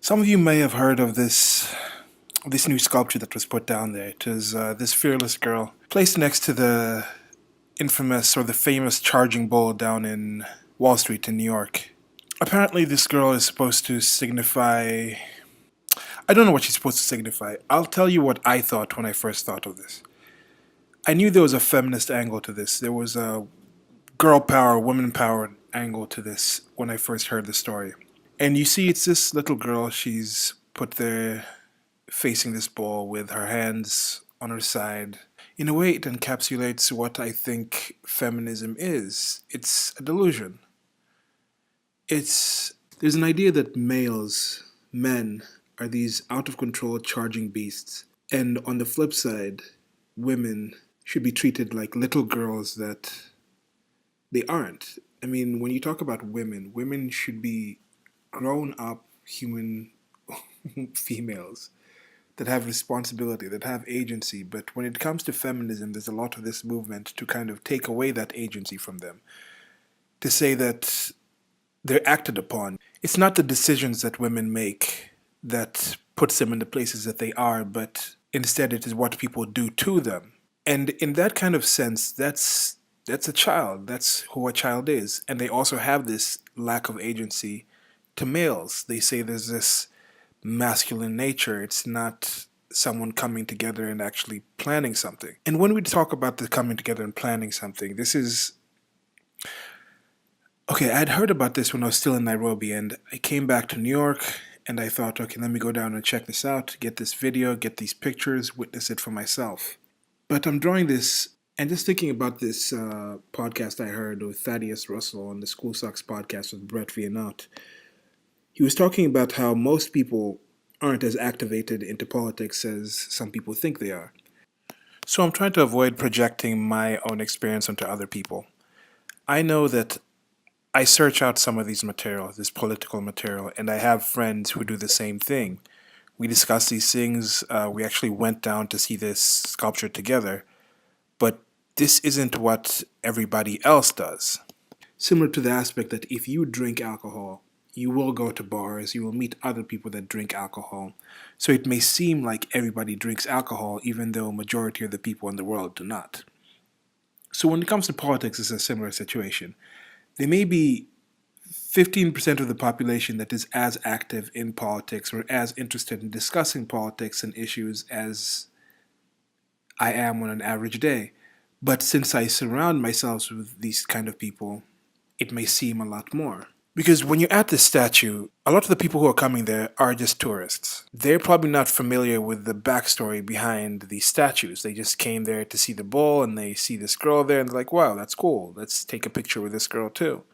Some of you may have heard of this new sculpture that was put down there. It is this fearless girl placed next to the infamous or the famous charging bull down in Wall Street in New York. Apparently, this girl is supposed to signify. I don't know what she's supposed to signify. I'll tell you what I thought when I first thought of this. I knew there was a feminist angle to this. There was a girl power, women power angle to this when I first heard the story. And you see, it's this little girl. She's put there facing this ball with her hands on her side. In a way, it encapsulates what I think feminism is. It's a delusion. There's an idea that men, are these out of control charging beasts. And on the flip side, women should be treated like little girls that they aren't. I mean, when you talk about women should be grown up human females that have responsibility, that have agency. But when it comes to feminism, there's a lot of this movement to kind of take away that agency from them, to say that they're acted upon. It's not the decisions that women make that puts them in the places that they are, but instead it is what people do to them. And in that kind of sense, that's a child. That's who a child is. And they also have this lack of agency to males. They say there's this masculine nature. It's not someone coming together and actually planning something. And when we talk about the coming together and planning something, this is okay. I'd heard about this when I was still in Nairobi, and I came back to New York, and I thought, okay, let me go down and check this out, get this video, get these pictures, witness it for myself. But I'm drawing this and just thinking about this podcast I heard with Thaddeus Russell on the School Sucks podcast with Brett Viennotte. He was talking about how most people aren't as activated into politics as some people think they are. So I'm trying to avoid projecting my own experience onto other people. I know that I search out some of these material, this political material, and I have friends who do the same thing. We discuss these things. We actually went down to see this sculpture together, but this isn't what everybody else does. Similar to the aspect that if you drink alcohol, you will go to bars, you will meet other people that drink alcohol. So it may seem like everybody drinks alcohol, even though a majority of the people in the world do not. So when it comes to politics, it's a similar situation. There may be 15% of the population that is as active in politics or as interested in discussing politics and issues as I am on an average day. But since I surround myself with these kind of people, it may seem a lot more. Because when you're at this statue, a lot of the people who are coming there are just tourists. They're probably not familiar with the backstory behind these statues. They just came there to see the bull and they see this girl there and they're like, wow, that's cool. Let's take a picture with this girl too.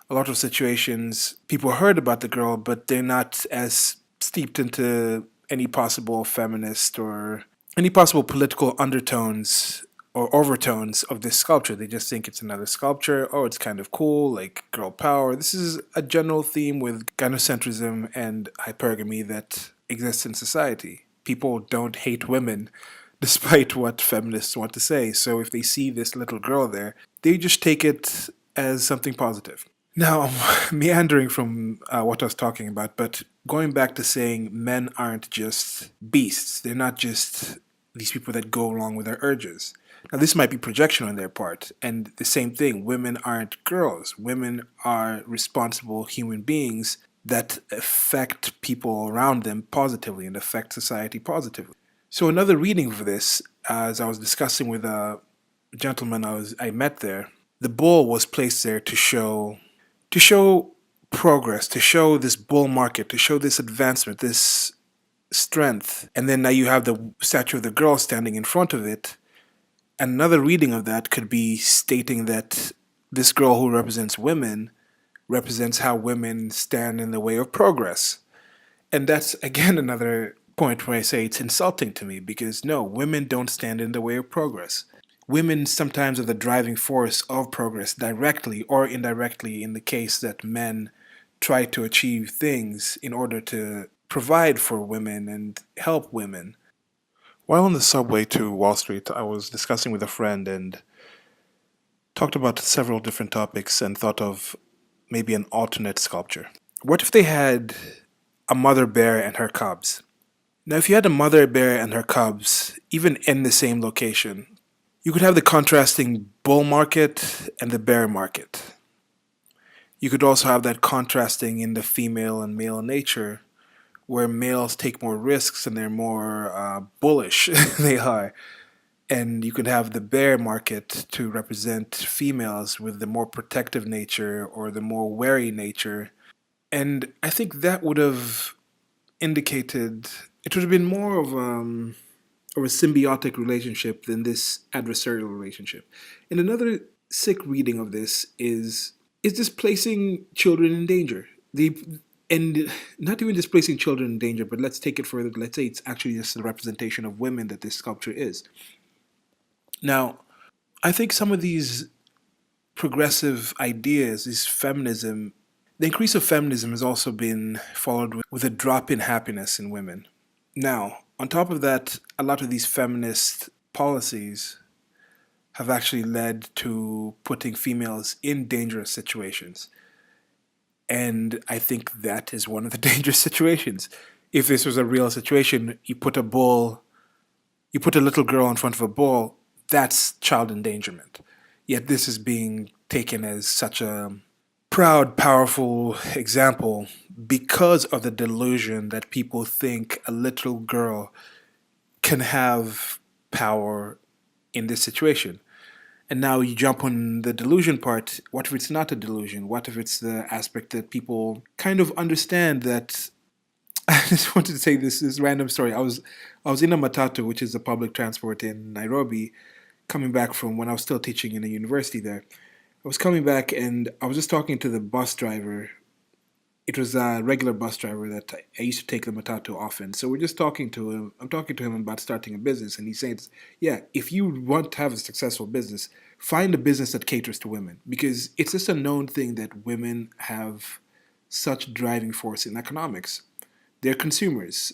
A lot of situations, people heard about the girl, but they're not as steeped into any possible feminist or any possible political undertones or overtones of this sculpture. They just think it's another sculpture. Oh, it's kind of cool, like girl power. This is a general theme with gynocentrism and hypergamy that exists in society. People don't hate women despite what feminists want to say. So if they see this little girl there, they just take it as something positive. Now, I'm meandering from what I was talking about, but going back to saying men aren't just beasts. They're not just these people that go along with their urges. Now, this might be projection on their part, and the same thing, women aren't girls. Women are responsible human beings that affect people around them positively and affect society positively. So another reading for this, as I was discussing with a gentleman I met there, the bull was placed there to show progress, to show this bull market, to show this advancement, this strength. And then now you have the statue of the girl standing in front of it. Another reading of that could be stating that this girl who represents women represents how women stand in the way of progress. And that's, again, another point where I say it's insulting to me because no, women don't stand in the way of progress. Women sometimes are the driving force of progress directly or indirectly in the case that men try to achieve things in order to provide for women and help women. While on the subway to Wall Street, I was discussing with a friend and talked about several different topics and thought of maybe an alternate sculpture. What if they had a mother bear and her cubs. Now, if you had a mother bear and her cubs, even in the same location, you could have the contrasting bull market and the bear market. You could also have that contrasting in the female and male nature, where males take more risks and they're more bullish. They are. And you could have the bear market to represent females with the more protective nature or the more wary nature. And I think that would have indicated it would have been more of a symbiotic relationship than this adversarial relationship. And another sick reading of this is this placing children in danger. The and not even just placing children in danger, but let's take it further. Let's say it's actually just a representation of women that this sculpture is. Now, I think some of these progressive ideas, this feminism, the increase of feminism has also been followed with a drop in happiness in women. Now, on top of that, a lot of these feminist policies have actually led to putting females in dangerous situations. And I think that is one of the dangerous situations. If this was a real situation, you put a little girl in front of a bull, that's child endangerment. Yet this is being taken as such a proud, powerful example because of the delusion that people think a little girl can have power in this situation. And now you jump on the delusion part. What if it's not a delusion? What if it's the aspect that people kind of understand that I just wanted to say this random story. I was in a matatu, which is a public transport in Nairobi, coming back from when I was still teaching in a university there. I was coming back and I was just talking to the bus driver. It was a regular bus driver that I used to take the matatu often. So we're just talking to him. I'm talking to him about starting a business, and he's saying, "Yeah, if you want to have a successful business, find a business that caters to women because it's just a known thing that women have such driving force in economics. They're consumers."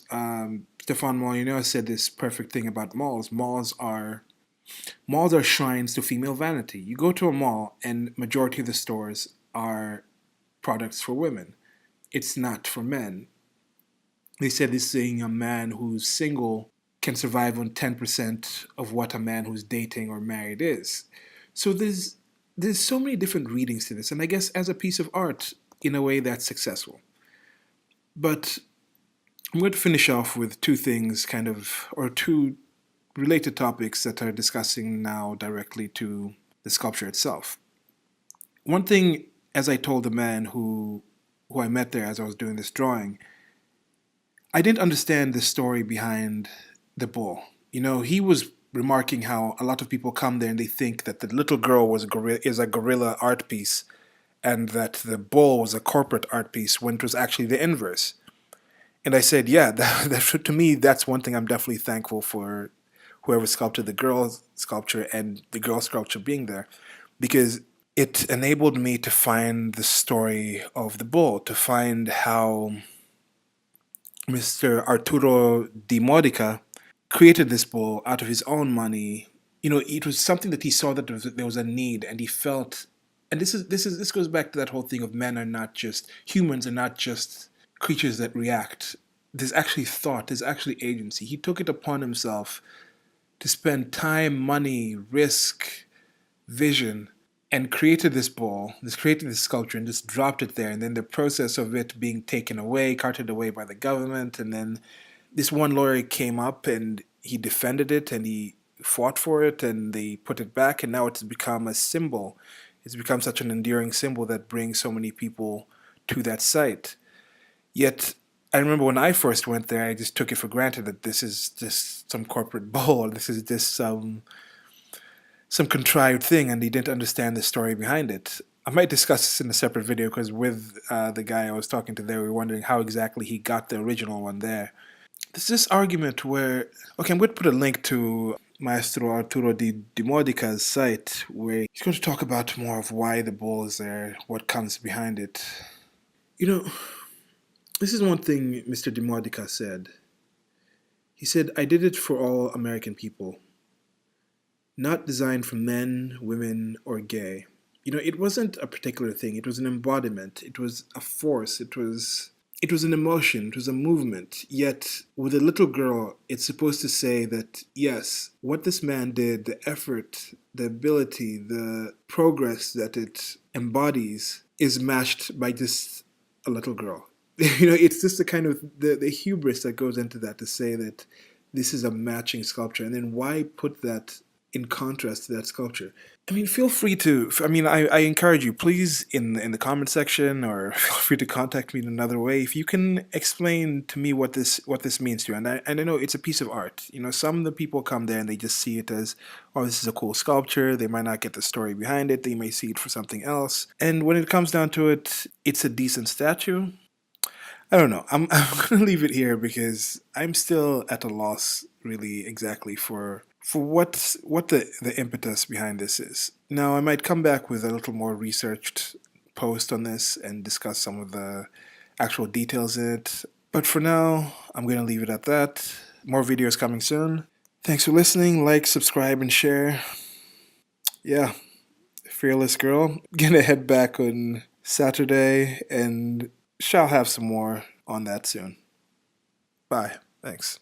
Stefan Molyneux said this perfect thing about malls. Malls are shrines to female vanity. You go to a mall, and majority of the stores are products for women. It's not for men. They said this saying a man who's single can survive on 10% of what a man who's dating or married is. So there's so many different readings to this, and I guess as a piece of art, in a way that's successful. But I'm going to finish off with two things, kind of, or two related topics that are discussing now directly to the sculpture itself. One thing, as I told the man who I met there as I was doing this drawing, I didn't understand the story behind the bull. You know, he was remarking how a lot of people come there and they think that the little girl is a gorilla art piece and that the bull was a corporate art piece when it was actually the inverse. And I said, yeah, to me, that's one thing I'm definitely thankful for whoever sculpted the girl sculpture and the girl sculpture being there because it enabled me to find the story of the bull, to find how Mr. Arturo Di Modica created this bull out of his own money. You know, it was something that he saw that there was a need, and he felt. And this goes back to that whole thing of men are not just humans, are not just creatures that react. There's actually thought. There's actually agency. He took it upon himself to spend time, money, risk, vision, and created this ball, created this sculpture, and just dropped it there. And then the process of it being taken away, carted away by the government, and then this one lawyer came up and he defended it and he fought for it, and they put it back, and now it's become a symbol. It's become such an endearing symbol that brings so many people to that site. Yet I remember when I first went there, I just took it for granted that this is just some corporate bull, this is just some contrived thing, and he didn't understand the story behind it. I might discuss this in a separate video because with the guy I was talking to there, we were wondering how exactly he got the original one there. There's this argument where, okay, I'm going to put a link to Maestro Arturo Di Modica's site where he's going to talk about more of why the bull is there, what comes behind it. You know, this is one thing Mr. Di Modica said. He said, "I did it for all American people. Not designed for men, women, or gay." You know, it wasn't a particular thing. It was an embodiment. It was a force. it was an emotion, it was a movement. Yet, with a little girl, it's supposed to say that, yes, what this man did, the effort, the ability, the progress that it embodies is matched by just a little girl. It's just the kind of the hubris that goes into that to say that this is a matching sculpture. And then why put that in contrast to that sculpture? I mean, feel free to. I mean, I encourage you, please, in the comment section, or feel free to contact me in another way. If you can explain to me what this means to you, and I know it's a piece of art. Some of the people come there and they just see it as, oh, this is a cool sculpture. They might not get the story behind it. They may see it for something else. And when it comes down to it, it's a decent statue. I don't know. I'm gonna leave it here because I'm still at a loss, really, exactly for what the impetus behind this is. Now, I might come back with a little more researched post on this and discuss some of the actual details in it. But for now, I'm gonna leave it at that. More videos coming soon. Thanks for listening. Like, subscribe, and share. Yeah, fearless girl. Gonna head back on Saturday and shall have some more on that soon. Bye. Thanks.